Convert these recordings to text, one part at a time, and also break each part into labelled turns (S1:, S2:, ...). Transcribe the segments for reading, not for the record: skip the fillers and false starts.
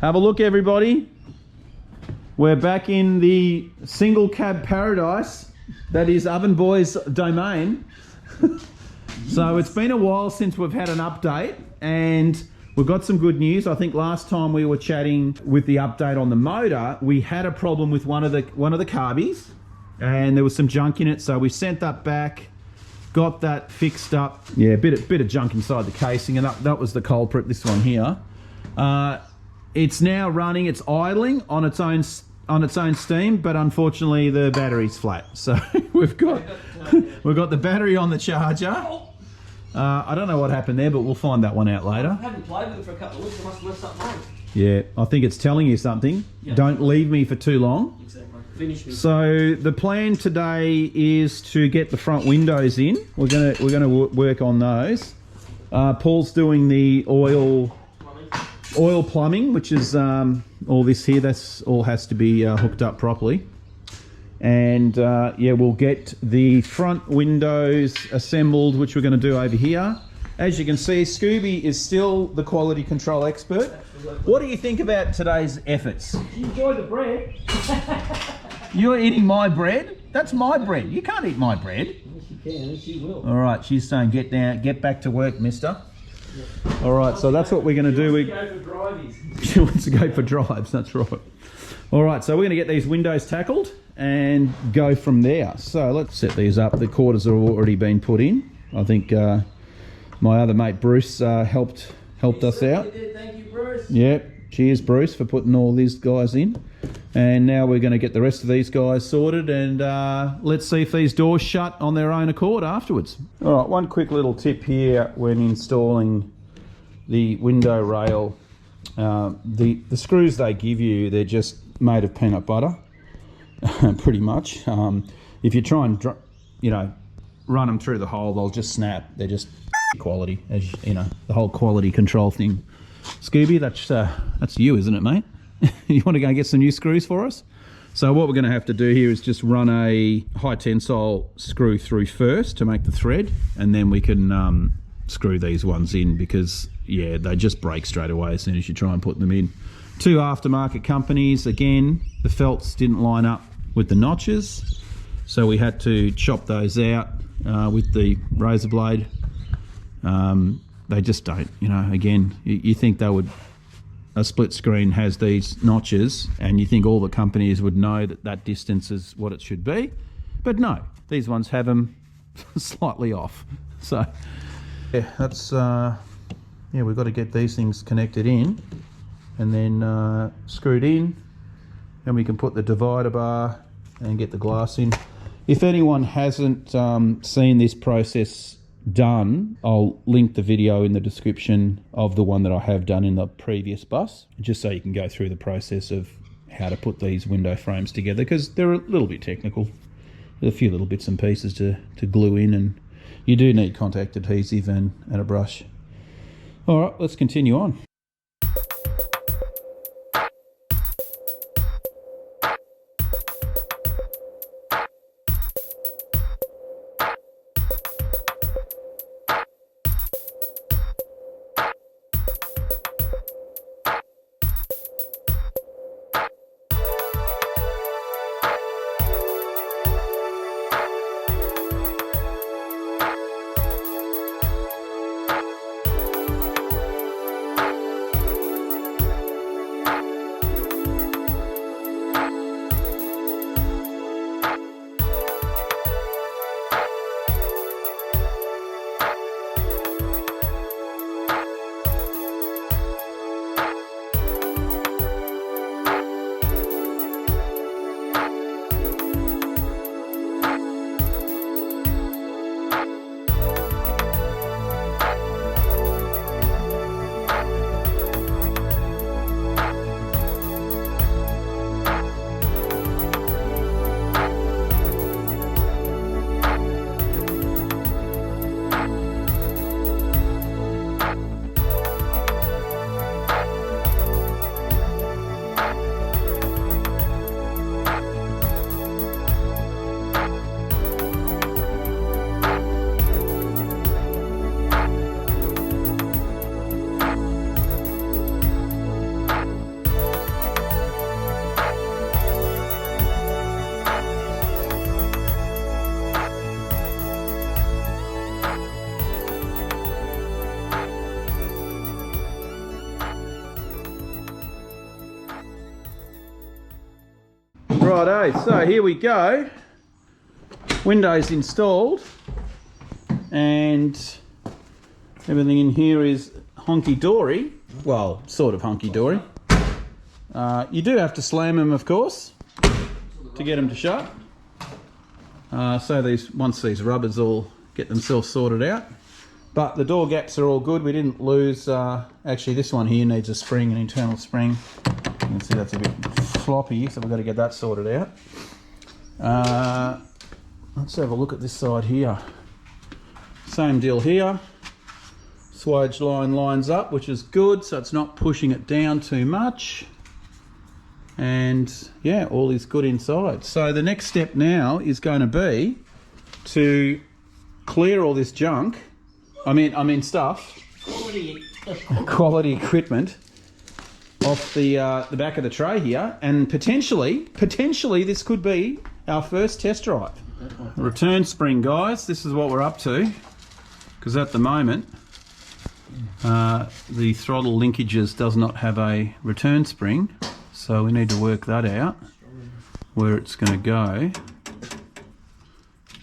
S1: Have a look, everybody. We're back in the single cab paradise that is Oven Boy's domain. So it's been a while since we've had an update, and we've got some good news. I think last time we were chatting with the update on the motor, we had a problem with one of the carbies, and there was some junk in it, so we sent that back, got that fixed up. Yeah, a bit of junk inside the casing, and that was the culprit, this one here. It's now running, it's idling on its own steam, but unfortunately the battery's flat. So we've got the battery on the charger. I don't know what happened there, but we'll find that one out later.
S2: I haven't played with it for a couple of weeks. I must have left something on.
S1: Yeah, I think it's telling you something. Yep. Don't leave me for too long.
S2: Exactly. Finish me.
S1: So the plan today is to get the front windows in. We're gonna work on those. Paul's doing the oil plumbing, which is all this here. That's all has to be hooked up properly. And yeah, we'll get the front windows assembled, which we're going to do over here. As you can see, Scooby is still the quality control expert. Absolutely. What do you think about today's efforts?
S2: You enjoy the bread.
S1: You're eating my bread? That's my bread. You can't eat my bread.
S2: Yes, you can. Yes, you will.
S1: All right, she's saying get back to work, mister. Yep. All right, so that's what we're going to do. She wants to go for drives, that's right. All right, so we're going to get these windows tackled and go from there. So let's set these up. The quarters have already been put in. I think my other mate Bruce helped us out.
S2: Thank you, Bruce.
S1: Yep, cheers Bruce for putting all these guys in. And now we're going to get the rest of these guys sorted, and let's see if these doors shut on their own accord afterwards. All right, one quick little tip here when installing the window rail. The screws they give you, they're just made of peanut butter, pretty much. If you try and run them through the hole, they'll just snap. They're just quality, as you know, the whole quality control thing. Scooby, that's you, isn't it, mate? You want to go and get some new screws for us? So what we're going to have to do here is just run a high tensile screw through first to make the thread, and then we can screw these ones in, because yeah, they just break straight away as soon as you try and put them in. Two aftermarket companies. Again, the felts didn't line up with the notches, so we had to chop those out with the razor blade. They just don't, again, you think they would, a split screen has these notches, and you think all the companies would know that distance is what it should be, but no, these ones have them slightly off. So yeah, that's yeah, we've got to get these things connected in and then screwed in, and we can put the divider bar and get the glass in. If anyone hasn't seen this process done, I'll link the video in the description of the one that I have done in the previous bus, just so you can go through the process of how to put these window frames together, because they're a little bit technical. There's a few little bits and pieces to glue in, and you do need contact adhesive and a brush. All right, let's continue on. Righto, so here we go. Windows installed, and everything in here is honky-dory. Well, sort of honky-dory. You do have to slam them, of course, to get them to shut. So once these rubbers all get themselves sorted out. But the door gaps are all good. We didn't lose. Actually, this one here needs a spring, an internal spring. You can see that's a bit floppy, so we've got to get that sorted out. Let's have a look at this side here. Same deal here. Swage line lines up, which is good, so it's not pushing it down too much. And yeah, all is good inside. So the next step now is going to be to clear all this junk. I mean stuff. Quality equipment off the back of the tray here, and potentially this could be our first test drive. Return spring, guys. This is what we're up to, because at the moment the throttle linkages does not have a return spring, so we need to work that out, where it's going to go.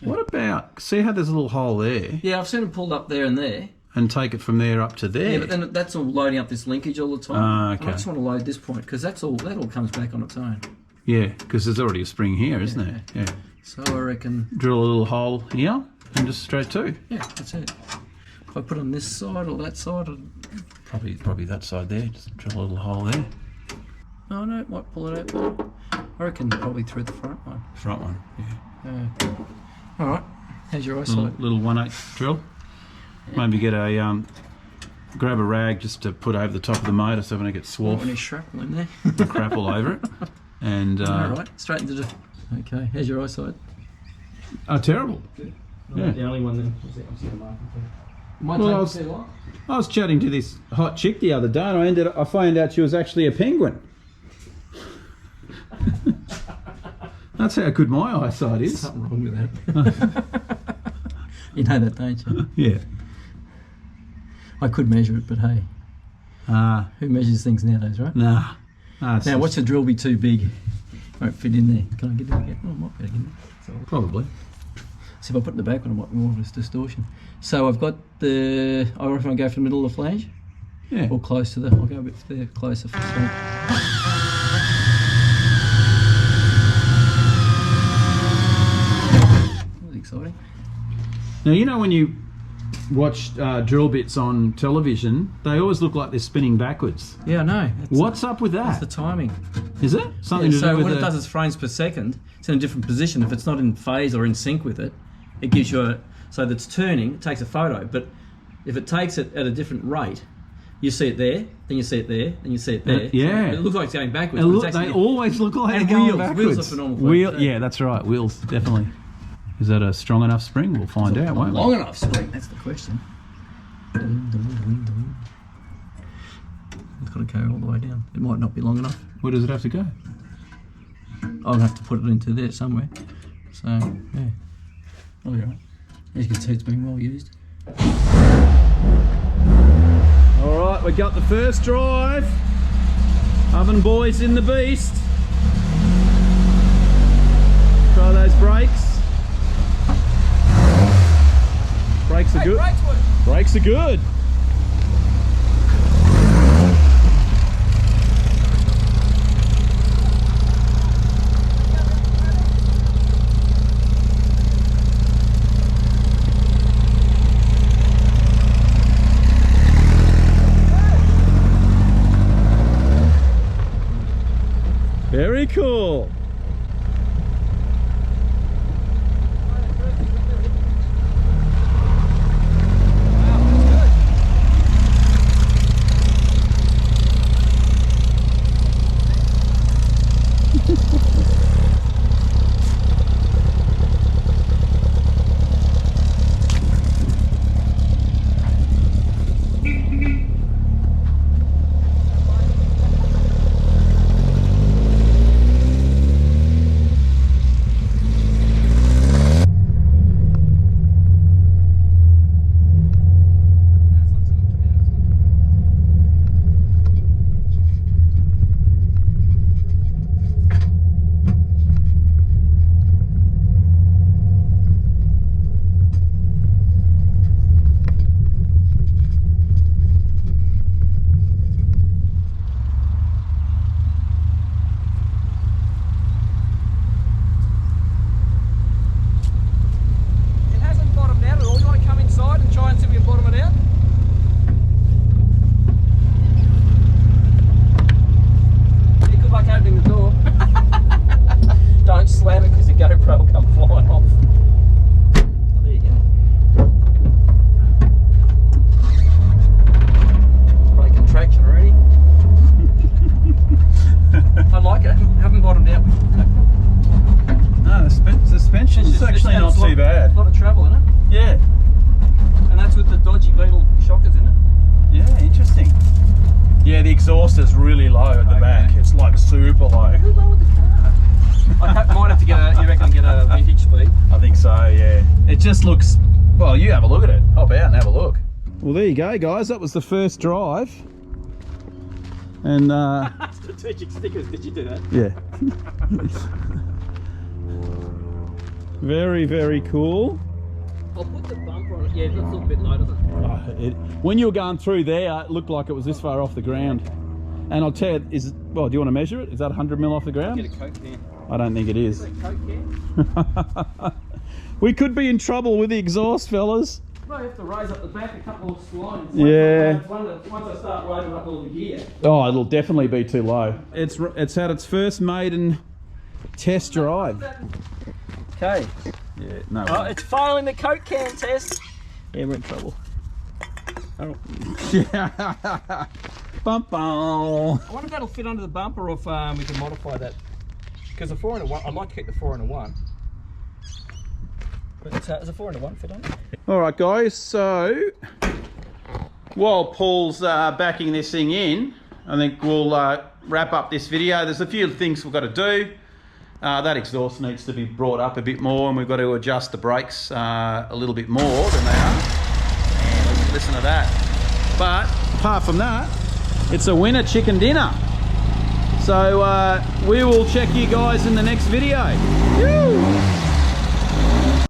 S1: What about, see how there's a little hole there?
S2: Yeah, I've seen it pulled up there and there.
S1: And take it from there up to there.
S2: Yeah, but then that's all loading up this linkage all the time.
S1: Okay.
S2: I just want to load this point, because that all comes back on its own.
S1: Yeah, because there's already a spring here, isn't there? Yeah.
S2: So I reckon...
S1: Drill a little hole here and just straight to.
S2: Yeah, that's it. If I put on this side or that side...
S1: Probably that side there. Just drill a little hole there.
S2: Oh no, it might pull it out. But I reckon probably through the front one.
S1: Front one, yeah.
S2: Alright, how's your eyesight?
S1: Little 1/8 drill. Yeah. Maybe get a... grab a rag just to put over the top of the motor so when it gets swarf.
S2: Any shrapnel in there.
S1: Crap all over it. And...
S2: Alright, straight into the... Okay, how's your eyesight?
S1: Oh, terrible.
S2: Good.
S1: Yeah.
S2: The only one then. I'm seeing the marking.
S1: Well, I was chatting to this hot chick the other day, and I found out she was actually a penguin. That's how good my eyesight is.
S2: Something wrong with that. You know that, don't you?
S1: Yeah.
S2: I could measure it, but hey, who measures things nowadays, right?
S1: Nah.
S2: Now, watch the drill be too big. Won't fit in there. Can I get in again? Oh, I might be able to get in there.
S1: Probably.
S2: See, if I put it in the back one, it might be more of this distortion. So I've got the... I reckon I'll go for the middle of the flange.
S1: Yeah.
S2: Or close to the... I'll go a bit there, closer for the swing. That was exciting.
S1: Now, you know when you watch drill bits on television, they always look like they're spinning backwards.
S2: Yeah, I know.
S1: What's up with that?
S2: That's the timing.
S1: Is it? Something to do
S2: so
S1: with
S2: when it does its frames per second, it's in a different position. If it's not in phase or in sync with it, it gives you a... So that's turning, it takes a photo, but if it takes it at a different rate, you see it there, then you see it there, then you see it there.
S1: Yeah.
S2: So it looks like it's going backwards. But it's actually,
S1: they always look like
S2: and
S1: they're going
S2: wheels.
S1: backwards.
S2: Wheels are phenomenal.
S1: Yeah, that's right. Wheels, definitely. Is that a strong enough spring? We'll find out, won't we?
S2: Long enough spring, that's the question. It's got to go all the way down. It might not be long enough.
S1: Where does it have to go?
S2: I'll have to put it into there somewhere. So, yeah. Oh, yeah. As you can see, it's been well used.
S1: Alright, we got the first drive. Oven boys in the beast. Try those brakes. Brakes are good. Brakes are good. Very cool. exhaust is really low at the back. It's like super low.
S2: Who lowered the car? I might have to get a. You reckon get a vintage speed?
S1: I think so, yeah. It just looks. Well, you have a look at it. Hop out and have a look. Well, there you go, guys. That was the first drive. And
S2: Strategic stickers. Did you do that?
S1: yeah. Very, very cool.
S2: I'll put the bumper on it. Yeah, it looks a little bit low, doesn't it?
S1: When you were going through there, it looked like it was this far off the ground. And I'll tell you, well, do you want to measure it? Is that 100 mil off the ground?
S2: Get a Coke can.
S1: I don't think it is.
S2: Is that Coke can?
S1: We could be in trouble with the exhaust, fellas.
S2: Well, I have to raise up the back a couple of slides.
S1: Yeah.
S2: Once I start loading up all the gear.
S1: Oh, it'll definitely be too low. It's had its first maiden test drive.
S2: Okay.
S1: Yeah, no.
S2: Oh, it's failing the Coke can test. Yeah, we're in trouble. Oh.
S1: Yeah. Bum, bum.
S2: I wonder if that'll fit under the bumper or if we can modify that. Because the 4-in-1, I'd like to keep the 4-in-1. But does a 4-in-1 fit on it?
S1: Alright guys, so while Paul's backing this thing in, I think we'll wrap up this video. There's a few things we've got to do. That exhaust needs to be brought up a bit more, and we've got to adjust the brakes a little bit more than they are. And listen to that. But apart from that, it's a winner chicken dinner. So we will check you guys in the next video.